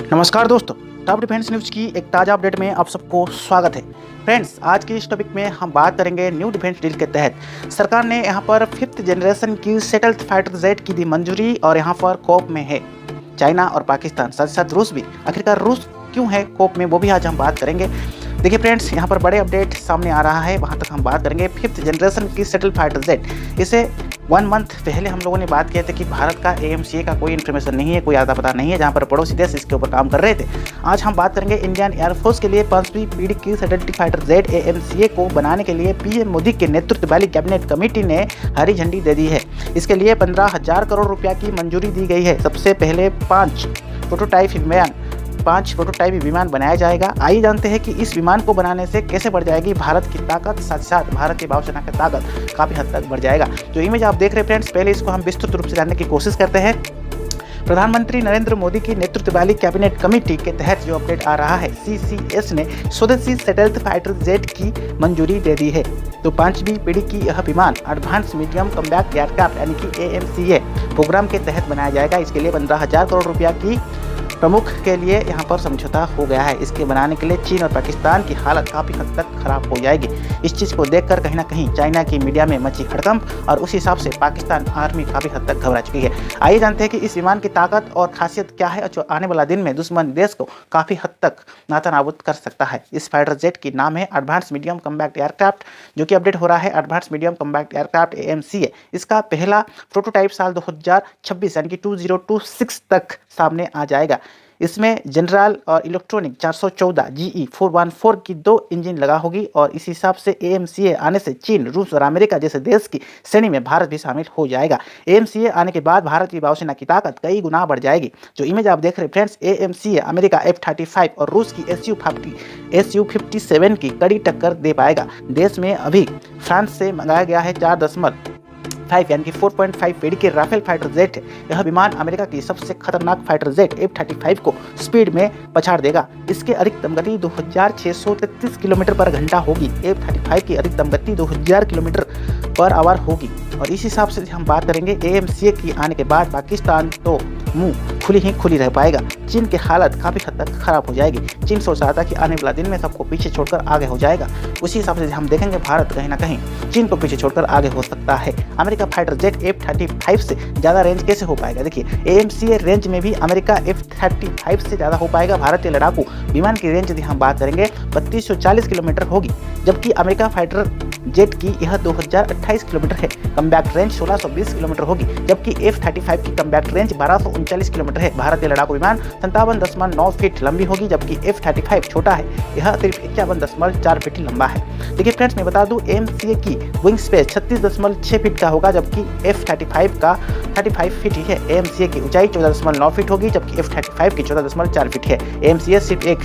नमस्कार दोस्तों, top defence news की एक ताज़ा अपडेट में आप सबको स्वागत है। फ्रेंड्स, आज की इस टॉपिक में हम बात करेंगे न्यू डिफेंस डील के तहत सरकार ने यहां पर 5th जनरेशन की सेटल्ड फाइटर जेट की दी मंजूरी और यहां पर कोप में है चाइना और पाकिस्तान, साथ साथ रूस भी। आखिरकार रूस क्यों है कोप में, वो भी आज हम बात करेंगे। देखिए फ्रेंड्स, यहाँ पर बड़े अपडेट सामने आ रहा है, वहाँ तक हम बात करेंगे। 5th जनरेशन की सेटल फाइटर जेट, इसे 1 मंथ पहले हम लोगों ने बात किया था कि भारत का AMCA का कोई इन्फॉर्मेशन नहीं है, कोई आता पता नहीं है, जहाँ पर पड़ोसी देश इसके ऊपर काम कर रहे थे। आज हम बात करेंगे इंडियन एयरफोर्स के लिए 5वीं पीढ़ी की सेटल फाइटर जेट AMCA को बनाने के लिए PM मोदी के नेतृत्व वाली कैबिनेट कमेटी ने हरी झंडी दे दी है। इसके लिए 15,000 करोड़ रुपया की मंजूरी दी गई है। सबसे पहले 5 प्रोटोटाइप विमान बनाया जाएगा। आइए जानते हैं कि इस विमान को बनाने से कैसे बढ़ जाएगी भारत की ताकत, साथ साथ भारत की वायुसेना की ताकत काफ़ी हद तक बढ़ जाएगा। जो इमेज आप देख रहे हैं फ्रेंड्स, पहले इसको हम विस्तृत रूप से जानने की कोशिश करते हैं। प्रधानमंत्री नरेंद्र मोदी की नेतृत्व वाली कैबिनेट कमेटी के तहत जो अपडेट आ रहा है, CCS ने स्वदेशी सेटल्ड फाइटर जेट की मंजूरी दे दी है। तो 5वीं पीढ़ी की यह विमान एडवांस मीडियम कम्बैट एयरक्राफ्ट यानी कि AMCA प्रोग्राम के तहत बनाया जाएगा। इसके लिए 15,000 करोड़ रुपया की प्रमुख के लिए यहाँ पर समझौता हो गया है। इसके बनाने के लिए चीन और पाकिस्तान की हालत काफ़ी हद तक खराब हो जाएगी। इस चीज़ को देखकर कहीं ना कहीं चाइना की मीडिया में मची हड़कंप और उस हिसाब से पाकिस्तान आर्मी काफ़ी हद तक घबरा चुकी है। आइए जानते हैं कि इस विमान की ताकत और खासियत क्या है जो आने वाला दिन में दुश्मन देश को काफ़ी हद तक नाता-नाबूद कर सकता है। इस फाइटर जेट की नाम है एडवांस मीडियम कम्बैट एयरक्राफ्ट, जो कि अपडेट हो रहा है advance medium combat aircraft AMCA। इसका पहला प्रोटोटाइप साल 2026 यानी कि 2026 तक सामने आ जाएगा। इसमें जनरल और इलेक्ट्रॉनिक 414 GE414 की 2 इंजन लगा होगी और इस हिसाब से AMCA आने से चीन, रूस और अमेरिका जैसे देश की श्रेणी में भारत भी शामिल हो जाएगा। AMCA आने के बाद भारत की वायुसेना की ताकत कई गुना बढ़ जाएगी। जो इमेज आप देख रहे हैं फ्रेंड्स, AMCA अमेरिका F-35 और रूस की Su-57 की कड़ी टक्कर दे पाएगा। देश में अभी फ्रांस से मंगाया गया है 4.5 यानी कि 4.5 पीढ़ी के राफेल फाइटर जेट है। यह विमान अमेरिका की सबसे खतरनाक फाइटर जेट F-35 को स्पीड में पछाड़ देगा। इसकी अधिकतम गति 2633 किलोमीटर पर घंटा होगी। F-35 की अधिकतम गति 2000 किलोमीटर पर आवर होगी। और इस हिसाब से हम बात करेंगे AMCA की आने के बाद पाकिस्तान तो मुंह खुली रह पाएगा। चीन की हालत काफ़ी हद तक खराब हो जाएगी। चीन सोच रहा था कि आने वाला दिन में सबको पीछे छोड़कर आगे हो जाएगा। उसी हिसाब से हम देखेंगे भारत कहीं ना कहीं चीन को पीछे छोड़कर आगे हो सकता है। अमेरिका फाइटर जेट F-35 से ज़्यादा रेंज कैसे हो पाएगा? देखिए, AMCA रेंज में भी अमेरिका F-35 से ज़्यादा हो पाएगा। भारतीय लड़ाकू विमान की रेंज यदि हम बात करेंगे 3240 किलोमीटर होगी, जबकि अमेरिका फाइटर जेट की यह 2028 किलोमीटर है। कम्बैक्ट रेंज 1620 किलोमीटर होगी, जबकि F-35 की कम्बैक्ट रेंज 1239 किलोमीटर है। भारतीय लड़ाकू विमान 57.9 फीट लंबी होगी, जबकि F-35 छोटा है, यह सिर्फ 51.4 फीट लंबा है। देखिए फ्रेंड्स, मैं बता दूं AMCA की विंग स्पेस 36.6 फीट का होगा, जबकि F-35 का 35 फीट ही है। AMCA की ऊंचाई 14.9 फीट होगी, जबकि F-35 की 14.4 फीट है। AMCA सिर्फ एक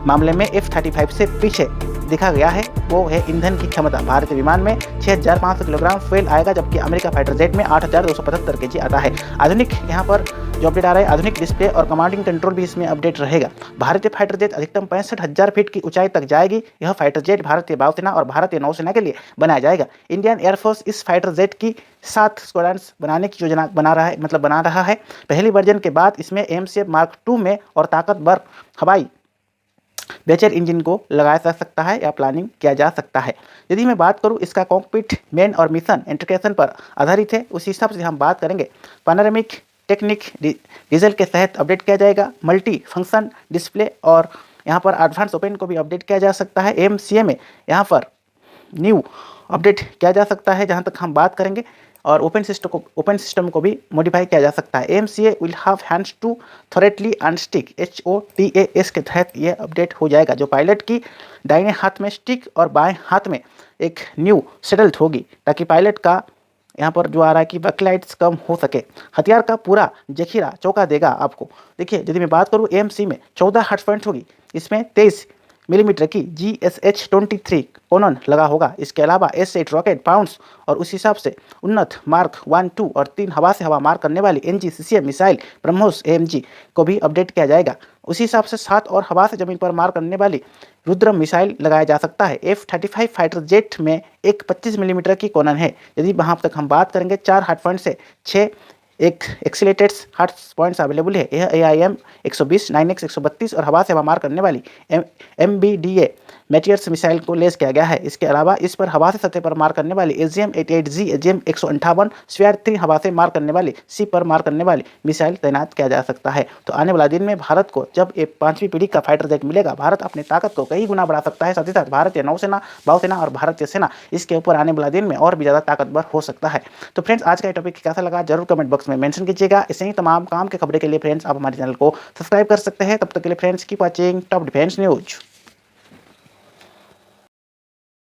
मामले में F-35 से पीछे देखा गया है, वो है ईंधन की क्षमता। भारतीय विमान में 6500 किलोग्राम फ्यूल आएगा, जबकि अमेरिका फाइटर जेट में 8275 kg आता है। आधुनिक यहाँ पर जो अपडेट आ रहा है, आधुनिक डिस्प्ले और कमांडिंग कंट्रोल भी इसमें अपडेट रहेगा। भारतीय फाइटर जेट अधिकतम 65,000 फीट की ऊंचाई तक जाएगी। यह फाइटर जेट भारतीय वायुसेना और भारतीय नौसेना के लिए बनाया जाएगा। इंडियन एयरफोर्स इस फाइटर जेट की 7 स्क्वाड्रन्स बनाने की योजना बना रहा है। पहली वर्जन के बाद इसमें AMCA Mark II में और ताकतवर हवाई बेचर इंजन को लगाया जा सकता है या प्लानिंग किया जा सकता है। यदि मैं बात करूं, इसका कॉकपिट मेन और मिशन इंटीग्रेशन पर आधारित है। उस हिसाब से हम बात करेंगे पैनोरामिक टेक्निक डीजल के तहत अपडेट किया जाएगा। मल्टी फंक्शन डिस्प्ले और यहाँ पर एडवांस ओपन को भी अपडेट किया जा सकता है। AMCA में यहाँ पर न्यू अपडेट किया जा सकता है जहाँ तक हम बात करेंगे, और ओपन सिस्टम को भी मॉडिफाई किया जा सकता है। AMCA will have hands to throttle and stick HOTAS के तहत ये अपडेट हो जाएगा, जो पायलट की दाहिने हाथ में स्टिक और बाएं हाथ में एक न्यू सेटल्ड होगी, ताकि पायलट का यहाँ पर जो आ रहा है कि बैकलाइट्स कम हो सके। हथियार का पूरा जखीरा चौंका देगा आपको। देखिए, यदि मैं बात करूँ AMC में 14 हार्ड पॉइंट होगी, इसमें 23 मिलीमीटर की GSH-23 कोनन लगा होगा। इसके अलावा S8 रॉकेट पाउंड्स और उस हिसाब से उन्नत मार्क 1, 2 और 3 हवा से हवा मार करने वाली NG-CCM मिसाइल ब्रह्मोस AMG को भी अपडेट किया जाएगा। उसी हिसाब से 7 और हवा से जमीन पर मार करने वाली रुद्रम मिसाइल लगाया जा सकता है। F-35 फाइटर जेट में एक 25 मिलीमीटर की कोनन है। यदि वहाँ तक हम बात करेंगे 4 हार्ड पॉइंट से 6 एक एक्सीलेटेड्स हार्ट पॉइंट्स अवेलेबल है। यह AIM 120, 9X 132 और हवा से हवा मार करने वाली MBDA मैटियर्स मिसाइल को लेस किया गया है। इसके अलावा इस पर हवा से सतह पर मार करने वाली AGM-88G, AGM 158 स्फीयर-3 हवा से मार करने वाली सी पर मार करने वाली मिसाइल तैनात किया जा सकता है। तो आने वाला दिन में भारत को जब ये 5वीं पीढ़ी का फाइटर जेट मिलेगा, भारत अपनी ताकत को कई गुना बढ़ा सकता है। साथ ही साथ भारतीय नौसेना, वायुसेना और भारतीय सेना इसके ऊपर आने वाला दिन में और भी ज़्यादा ताकतवर हो सकता है। तो फ्रेंड्स, आज का ये टॉपिक कैसा लगा जरूर कमेंट बॉक्स में मेंशन कीजिएगा। ऐसे ही तमाम काम के खबरें के लिए फ्रेंड्स आप हमारे चैनल को सब्सक्राइब कर सकते हैं। तब तक के लिए friends keep watching top defence news.